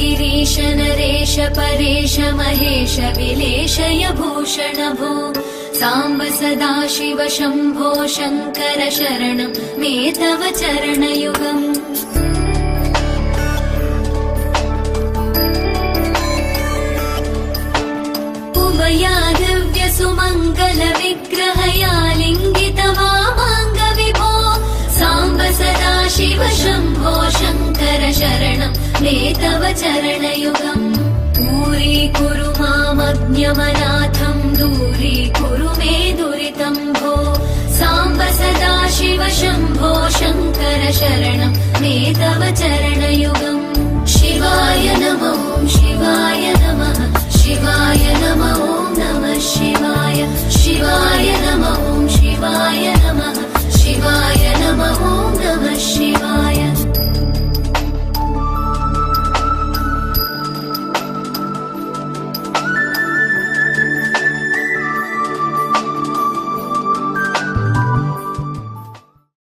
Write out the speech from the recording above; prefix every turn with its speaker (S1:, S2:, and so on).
S1: गिरीश नरेश परेश महेश विलेशय भूषण भो साम्ब सदाशिव शम्भो शङ्कर शरणं मे तव चरणयुगम् उमया दिव्य सुमङ्गल विग्रहया लिङ्गित वामाङ्ग विभो साम्ब सदाशिव शम्भो शङ्कर शरणं मे तव चरणयुगम् दूरीकुरु मामज्ञमनाथं दूरीकुरु मे दुरितं भो साम्ब सदाशिव शम्भो शङ्कर शरणं मे तव चरणयुगम् शिवाय नमः शिवाय